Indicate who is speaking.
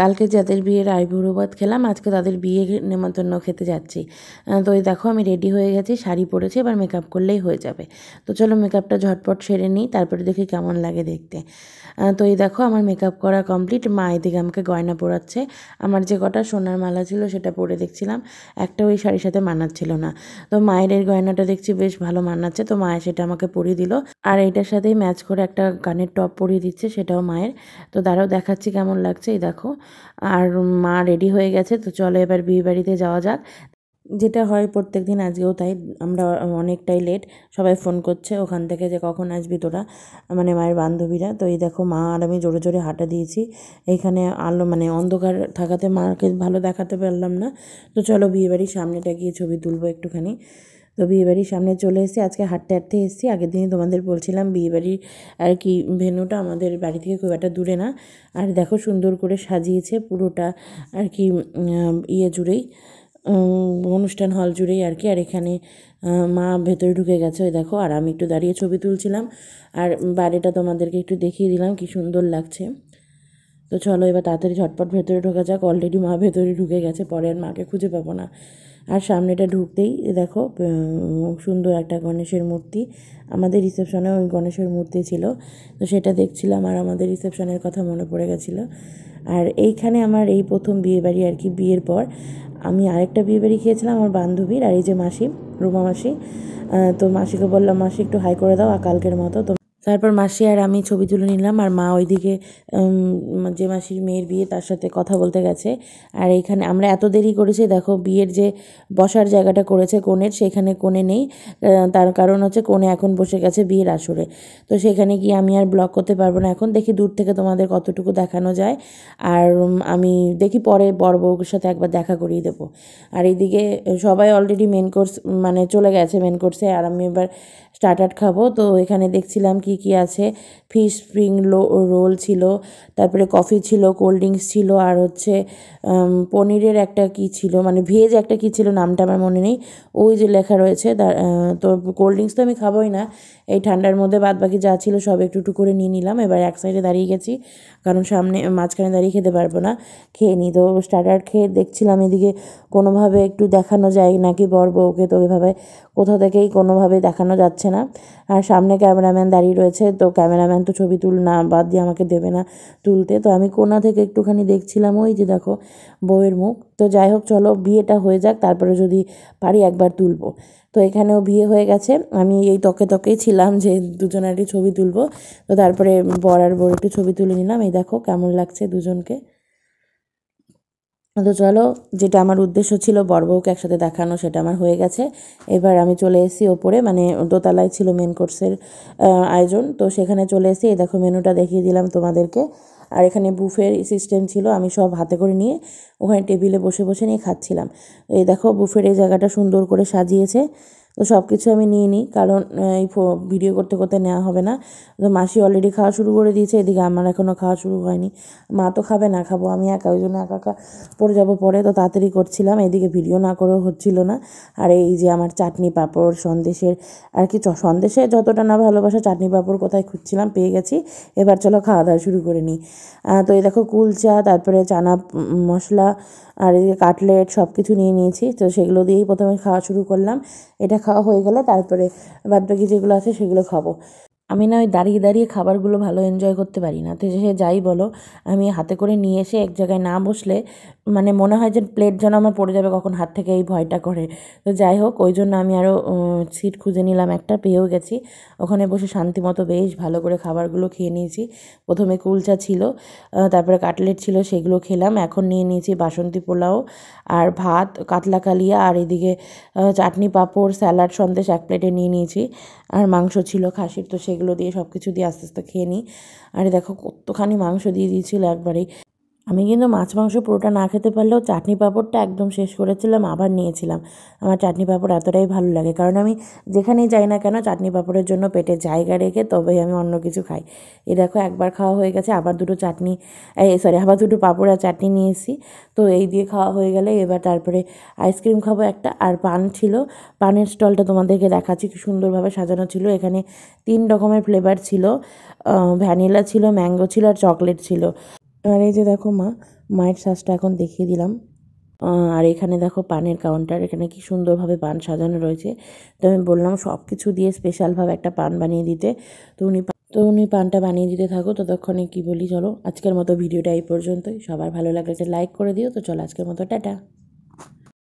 Speaker 1: কালকে যাদের বিয়ের আইবুড়ো ভাত খেলাম, আজকে তাদের বিয়ে নেমন্তন্ন খেতে যাচ্ছি। তো এই দেখো আমি রেডি হয়ে গেছি, শাড়ি পরেছি, এবার মেকআপ করলেই হয়ে যাবে। তো চলো মেকআপটা ঝটপট সেরে নিই, তারপরে দেখি কেমন লাগে দেখতে। তো এই দেখো আমার মেকআপ করা কমপ্লিট। মা এদিকে আমাকে গয়না পরাচ্ছে। আমার যে কটা সোনার মালা ছিল সেটা পরে দেখছিলাম, একটা ওই শাড়ির সাথে মানাচ্ছিল না। তো মায়ের এই গয়নাটা দেখছি বেশ ভালো মানাচ্ছে, তো মায়ের সেটা আমাকে পরিয়ে দিল। আর এইটার সাথেই ম্যাচ করে একটা কানের টপ পরিয়ে দিচ্ছে, সেটাও মায়ের। তো দাঁড়াও দেখাচ্ছি কেমন লাগছে। এই দেখো, আর মা রেডি হয়ে গেছে। তো চলো এবার বিয়ে বাড়িতে যাওয়া যাক। যেটা হয় প্রত্যেক দিন, আজকেও তাই। আমরা অনেকটাই লেট, সবাই ফোন করছে ওখান থেকে যে কখন আসবি তোরা, মানে মায়ের বান্ধবীরা। তো এই দেখো মা আর আমি জোরে জোরে হাঁটা দিয়েছি। এইখানে আলো মানে অন্ধকার থাকাতে মাকে ভালো দেখাতে পারলাম না। তো চলো বিয়েবাড়ির সামনেটা গিয়ে ছবি তুলবো একটুখানি। তো বিয়েবাড়ির সামনে চলে এসেছি, আজকে হাঁটতে হাঁটতে এসেছি। আগের দিনই তোমাদের বলছিলাম বিয়েবাড়ির আর কি ভেন্যুটা আমাদের বাড়ি থেকে খুব একটা দূরে না। আর দেখো সুন্দর করে সাজিয়েছে পুরোটা আর কি ইয়ে জুড়েই, অনুষ্ঠান হল জুড়েই আর কি। আর এখানে মা ভেতরে ঢুকে গেছে, ওই দেখো। আর আমি একটু দাঁড়িয়ে ছবি তুলছিলাম, আর বাইরেটা তোমাদেরকে একটু দেখিয়ে দিলাম কি সুন্দর লাগছে। তো চলো এবার তাড়াতাড়ি ঝটপট ভেতরে ঢোকা যাক। অলরেডি মা ভেতরে ঢুকে গেছে, পরে আর মাকে খুঁজে পাবো না। আর সামনেটা ঢুকতেই দেখো সুন্দর একটা গণেশের মূর্তি। আমাদের রিসেপশনে ওই গণেশের মূর্তি ছিল, তো সেটা দেখছিলাম আর আমাদের রিসেপশনের কথা মনে পড়ে গেছিলো। আর এইখানে আমার এই প্রথম বিয়েবাড়ি আর কি, বিয়ের পর। আমি আরেকটা বিয়েবাড়ি খেয়েছিলাম আমার বান্ধবীর, আর এই যে মাসি, রুমা মাসি। তো মাসিকে বললাম মাসি একটু হাই করে দাও আর কালকের মতো। তো তারপর মাসি আর আমি ছবি তুলে নিলাম, আর মা ওইদিকে যে মাসির মেয়ের বিয়ে তার সাথে কথা বলতে গেছে। আর এইখানে আমরা এত দেরি করেছি, দেখো বিয়ের যে বসার জায়গাটা করেছে কনের, সেখানে কনে নেই। তার কারণ হচ্ছে কনে এখন বসে গেছে বিয়ের আসরে। তো সেখানে গিয়ে আমি আর ব্লগ করতে পারবো না এখন। দেখি দূর থেকে তোমাদের কতটুকু দেখানো যায়। আর আমি দেখি পরে বড় বউর সাথে একবার দেখা করিয়ে দেবো। আর এইদিকে সবাই অলরেডি মেন কোর্স মানে চলে গেছে মেন কোর্সে, আর আমি এবার স্টার্টার খাবো। তো এখানে দেখছিলাম কি কি আছে। ফিশ স্প্রিং রোল ছিল, তারপরে কফি ছিল, কোল্ড ড্রিঙ্কস ছিল, আর হচ্ছে পনিরের একটা কি ছিল, মানে ভেজ একটা কি ছিল, নামটা আমার মনে নেই। ওই যে লেখা রয়েছে। তো কোল্ড ড্রিঙ্কস তো আমি খাবোই না এই ঠান্ডার মধ্যে, বাদ বাকি যা ছিল সব একটু একটু করে নিয়ে নিলাম। এবার এক সাইডে দাঁড়িয়ে গেছি, কারণ সামনে মাঝখানে দাঁড়িয়ে খেতে পারবো না। খেয়ে নিই। তো স্টার্টার খেয়ে দেখছিলাম এদিকে কোনোভাবে একটু দেখানো যায় নাকি বর বউকে, তো ওইভাবে কোথাও থেকেই কোনোভাবে দেখানো যাচ্ছে না। আর সামনে ক্যামেরাম্যান দাঁড়িয়ে রয়েছে, তো ক্যামেরাম্যান তো ছবি না বাদ দিয়ে আমাকে দেবে না তুলতে। তো আমি কোনা থেকে একটুখানি দেখছিলাম, ওই যে দেখো বউয়ের মুখ। তো যাই হোক চলো বিয়েটা হয়ে যাক, তারপরে যদি পারি একবার তুলবো। তো এখানেও বিয়ে হয়ে গেছে, আমি এই তকেই ছিলাম যে দুজনেরই ছবি তুলবো। তো তারপরে বর আর বউর একটু ছবি তুলে নিলাম। এই দেখো কেমন লাগছে দুজনকে। তো চলো, যেটা আমার উদ্দেশ্য ছিল বর বউকে একসাথে দেখানো, সেটা আমার হয়ে গেছে। এবার আমি চলে এসেছি ওপরে, মানে দোতলায় ছিল মেন কোর্সের আয়োজন। তো সেখানে চলে এসেছি। এই দেখো মেনুটা দেখিয়ে দিলাম তোমাদেরকে। আর এখানে বুফের সিস্টেম ছিল, আমি সব হাতে করে নিয়ে ওখানে টেবিলে বসে বসে নিয়ে খাচ্ছিলাম। এই দেখো বুফের এই জায়গাটা সুন্দর করে সাজিয়েছে। তো সব কিছু আমি নিয়ে নিই, কারণ এই ভিডিও করতে করতে নেওয়া হবে না। তো মাসি অলরেডি খাওয়া শুরু করে দিয়েছে, এদিকে আমার এখনও খাওয়া শুরু হয়নি। মা তো খাবে না, খাবো আমি একা, ওই জন্য একা একা পড়ে যাবো পরে। তো তাড়াতাড়ি করছিলাম, এদিকে ভিডিও না করেও হচ্ছিল না। আর এই যে আমার চাটনি পাঁপড় সন্দেশের আর কি, সন্দেশে যতটা না ভালোবাসা, চাটনি পাঁপড় কোথায় খুঁজছিলাম, পেয়ে গেছি। এবার চলো খাওয়া দাওয়া শুরু করে নিই। তো এই দেখো কুলচা, তারপরে চানা মশলা, আর এদিকে কাটলেট সব কিছু নিয়ে নিয়েছি। তো সেগুলো দিয়েই প্রথমে খাওয়া শুরু করলাম। এটা খাওয়া হয়ে গেলে তারপরে বাদবাকি যেগুলো আছে সেগুলো খাবো। আমি না ওই দাঁড়িয়ে দাঁড়িয়ে খাবারগুলো ভালো এনজয় করতে পারি না। তো সে যাই বলো, আমি হাতে করে নিয়ে এসে এক জায়গায় না বসলে মানে মনে হয় যে প্লেট যেন আমার পড়ে যাবে কখন হাত থেকে, এই ভয়টা করে। তো যাই হোক, ওই জন্য আমি আরও সিট খুঁজে নিলাম, একটা পেয়েও গেছি। ওখানে বসে শান্তি মতো বেশ ভালো করে খাবারগুলো খেয়ে নিয়েছি। প্রথমে কুলচা ছিল, তারপরে কাটলেট ছিল, সেগুলো খেলাম। এখন নিয়ে নিয়েছি বাসন্তী পোলাও আর ভাত, কাতলা কালিয়া, আর এদিকে চাটনি পাঁপড় স্যালাড সন্দেশ এক প্লেটে নিয়ে নিয়েছি। আর মাংস ছিল খাসির, তো সেগুলো দিয়ে সব কিছু দিয়ে আস্তে আস্তে খেয়ে নিই। আর দেখো কতখানি মাংস দিয়ে দিয়েছিল একবারেই। আমি কিন্তু মাছ মাংস পুরোটা না খেতে পারলেও চাটনি পাঁপড়টা একদম শেষ করেছিলাম, আবার নিয়েছিলাম। আমার চাটনি পাঁপড় এতটাই ভালো লাগে, কারণ আমি যেখানেই যাই না কেন চাটনি পাঁপড়ের জন্য পেটে জায়গা রেখে তবেই আমি অন্য কিছু খাই। এই দেখো একবার খাওয়া হয়ে গেছে, আবার দুটো চাটনি, আবার দুটো পাঁপড় আর চাটনি নিয়ে এসেছি। তো এই দিয়ে খাওয়া হয়ে গেলে এবার তারপরে আইসক্রিম খাবো একটা, আর পান ছিল। পানের স্টলটা তোমাদেরকে দেখাচ্ছি, কি সুন্দরভাবে সাজানো ছিল। এখানে 3 রকমের ফ্লেভার ছিল, ভ্যানিলা ছিল, ম্যাঙ্গো ছিল, আর চকলেট ছিল। আর এই যে দেখো মা মায়ের সাজটা এখন দেখিয়ে দিলাম। আর এখানে দেখো পানের কাউন্টার, এখানে কি সুন্দরভাবে পান সাজানো রয়েছে। তো আমি বললাম সব কিছু দিয়ে স্পেশালভাবে একটা পান বানিয়ে দিতে। তো উনি পানটা বানিয়ে দিতে থাকো, ততক্ষণে কি বলি, চলো আজকের মতো ভিডিওটা এই পর্যন্তই। সবার ভালো লাগলে একটা লাইক করে দিও। তো চলো আজকের মতো টাটা।